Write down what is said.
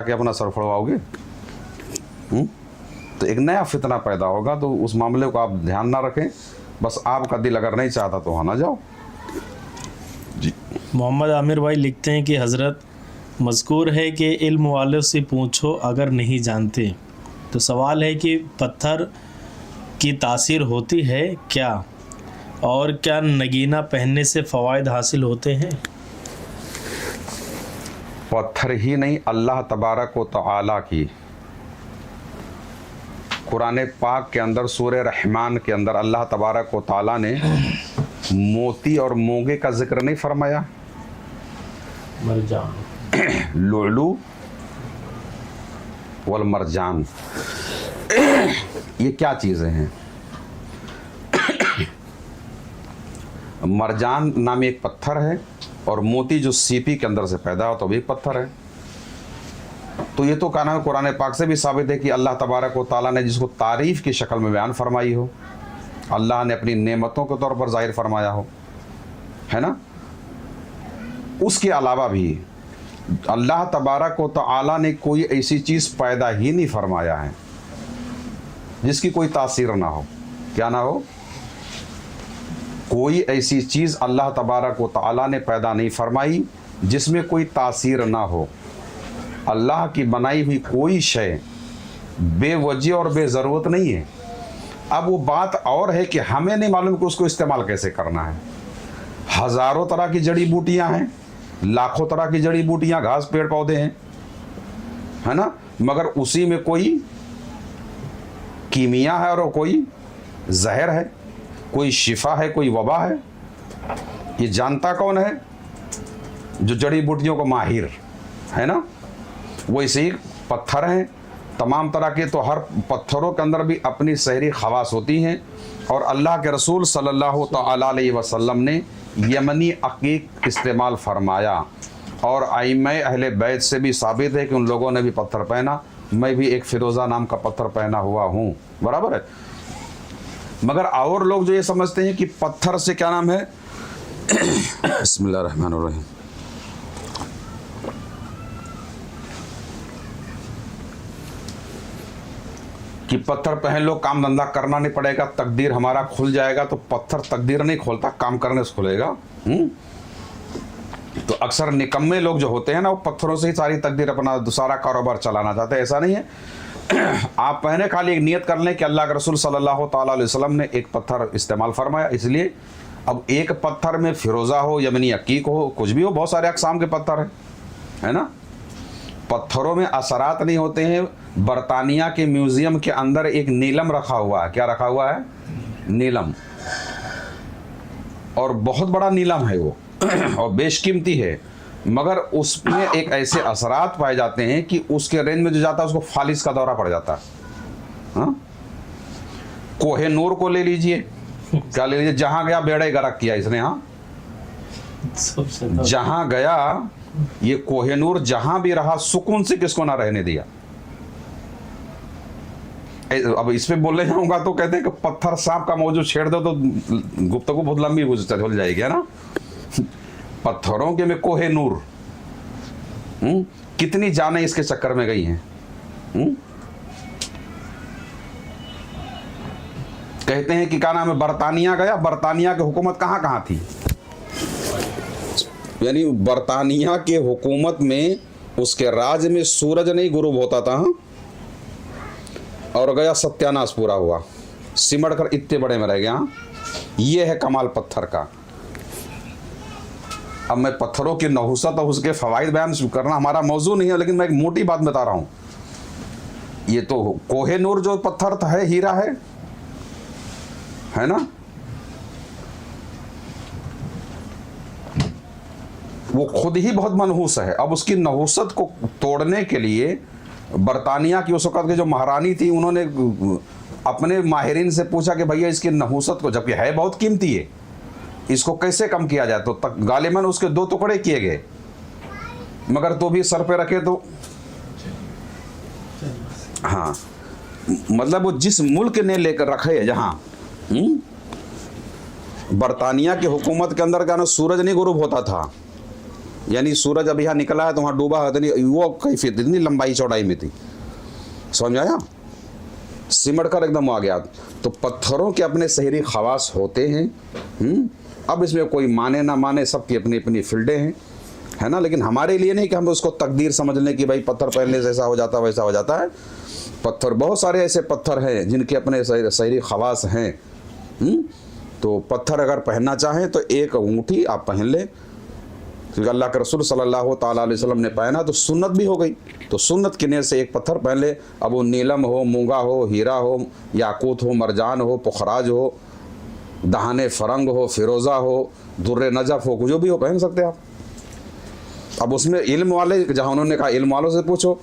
के अपना सर फड़वाओगे। तो एक नया फितना पैदा होगा। तो उस मामले को आप ध्यान ना रखें। बस आपका दिल अगर नहीं चाहता तो वहाँ ना जाओ जी। मोहम्मद आमिर भाई लिखते हैं कि हज़रत मज़कूर है कि इल्म वालों से पूछो अगर नहीं जानते। तो सवाल है कि पत्थर की तासीर होती है क्या, और क्या नगीना पहनने से फ़वाइद हासिल होते हैं? पत्थर ही नहीं, अल्लाह तबारक व तआला की कुरान पाक के अंदर सूरह रहमान के अंदर अल्लाह तबारक व तआला ने मोती और मोंगे का जिक्र नहीं फरमाया? मरजान लुलू वल मरजान, ये क्या चीज़ें हैं? मरजान नामी एक पत्थर है और मोती जो सीपी के अंदर से पैदा हो तो भी एक पत्थर है। तो ये तो कहना है कुरान पाक से भी साबित है कि अल्लाह तबारक व तआला ने जिसको तारीफ़ की शक्ल में बयान फरमाई हो, अल्लाह ने अपनी नेमतों के तौर पर ज़ाहिर फरमाया हो, है ना। उसके अलावा भी अल्लाह तबारक व तआला ने कोई ऐसी चीज़ पैदा ही नहीं फरमाया है जिसकी कोई तासीर ना हो। क्या ना हो? कोई ऐसी चीज़ अल्लाह तबारक व तआला ने पैदा नहीं फरमाई जिसमें कोई तासीर ना हो। अल्लाह की बनाई हुई कोई शय बेवजह और बेज़रूरत नहीं है। अब वो बात और है कि हमें नहीं मालूम कि उसको इस्तेमाल कैसे करना है। हज़ारों तरह की जड़ी बूटियाँ हैं, लाखों तरह की जड़ी बूटियाँ, घास पेड़ पौधे हैं, है ना, मगर उसी में कोई कीमिया है और कोई जहर है, कोई शिफा है, कोई वबा है। ये जानता कौन है? जो जड़ी बूटियों को माहिर है ना। वैसे ही पत्थर हैं तमाम तरह के, तो हर पत्थरों के अंदर भी अपनी सहरी खवास होती हैं। और अल्लाह के रसूल सल्लल्लाहु तआला अलैहि वसल्लम ने यमनी अकीक इस्तेमाल फरमाया और आइम्मा अहले बैत से भी साबित है कि उन लोगों ने भी पत्थर पहना। मैं भी एक फिरोज़ा नाम का पत्थर पहना हुआ हूँ, बराबर है। मगर और लोग जो ये समझते हैं कि पत्थर से क्या नाम है बिस्मिल्लाहिर्रहमानिर्रहीम, कि पत्थर पहन लो, काम धंधा करना नहीं पड़ेगा, तकदीर हमारा खुल जाएगा। तो पत्थर तकदीर नहीं खोलता, काम करने से खुलेगा। तो अक्सर निकम्मे लोग जो होते हैं ना, वो पत्थरों से ही सारी तकदीर अपना सारा कारोबार चलाना चाहते हैं। ऐसा नहीं है। आप पहने खाली एक नियत कर लें कि अल्लाह के रसूल सल्लल्लाहु तआला अलैहि वसल्लम ने एक पत्थर इस्तेमाल फरमाया, इसलिए अब एक पत्थर में फिरोज़ा हो, यमनी अकीक हो, कुछ भी हो, बहुत सारे अक़साम के पत्थर हैं, है ना। पत्थरों में असरात नहीं होते हैं। बरतानिया के म्यूज़ियम के अंदर एक नीलम रखा हुआ है। क्या रखा हुआ है? नीलम। और बहुत बड़ा नीलम है वो और बेशकीमती है, मगर उसमें एक ऐसे असरात पाए जाते हैं कि उसके रेंज में जो जाता है उसको फालिस का दौरा पड़ जाता है। हाँ, कोहे नूर को ले लीजिए, क्या ले लीजिए, जहां गया बेड़े गर्क किया इसने। हाँ, जहां गया ये कोहेनूर, जहां भी रहा सुकून से किसको ना रहने दिया। अब इस पे बोलने जाऊंगा तो कहते हैं कि पत्थर सांप का मौजू छेड़ दो तो गुफ्तगू बहुत लंबी हो जाएगी, है ना। पत्थरों के में कोहेनूर, कितनी जानें इसके चक्कर में गई हैं। कहते हैं कि क्या नाम है, बरतानिया गया। बरतानिया की हुकूमत कहाँ कहाँ थी? यानी बरतानिया के हुकूमत में उसके राज में सूरज नहीं गुरूब होता था। और गया, सत्यानाश पूरा हुआ, सिमट कर इतने बड़े में रह गया। ये है कमाल पत्थर का। अब मैं पत्थरों की नहुसत और उसके फ़वाइद बयान करना हमारा मौजू नहीं है, लेकिन मैं एक मोटी बात बता रहा हूँ। ये तो कोहेनूर जो पत्थर था है, हीरा है ना, वो खुद ही बहुत मनहूस है। अब उसकी नहुसत को तोड़ने के लिए बरतानिया की उस वक़्त की जो महारानी थी, उन्होंने अपने माहिरीन से पूछा कि भैया इसकी नहुसत को, जबकि है बहुत कीमती है, इसको कैसे कम किया जाए। तो तक गालिबन उसके 2 टुकड़े किए गए, मगर तो भी सर पे रखे तो हाँ, मतलब वो जिस मुल्क ने लेकर रखे है, जहाँ बरतानिया की हुकूमत के अंदर का ना सूरज नहीं गुरूब होता था, यानी सूरज अभी यहाँ निकला है तो वहाँ डूबा है, तो नहीं वो कैफियत इतनी लंबाई चौड़ाई में थी, समझ में आया, सिमट कर एकदम आ गया। तो पत्थरों के अपने शहरी खवास होते हैं। अब इसमें कोई माने ना माने, सबकी अपनी अपनी फील्डें हैं, है ना। लेकिन हमारे लिए नहीं कि हम उसको तकदीर समझ लें कि भाई पत्थर पहनने से ऐसा हो जाता वैसा हो जाता है। पत्थर, बहुत सारे ऐसे पत्थर हैं जिनके अपने शहरी खवास हैं। तो पत्थर अगर पहनना चाहें तो एक अंगूठी आप पहन लें, क्योंकि अल्लाह के रसूल सल्लल्लाहु ताला अलैहि वसल्लम ने पहना तो सुन्नत भी हो गई। तो सुन्नत की नियत से एक पत्थर पहन ले, अब वो नीलम हो, मूंगा हो, हीरा हो, याकूत हो, मरजान हो, पुखराज हो, दहाने फरंग हो, फिरोज़ा हो, दुर्रे नजफ हो, जो भी हो पहन सकते हैं आप। अब उसमें इल्म वाले, जहाँ उन्होंने कहा इल्म वालों से पूछो,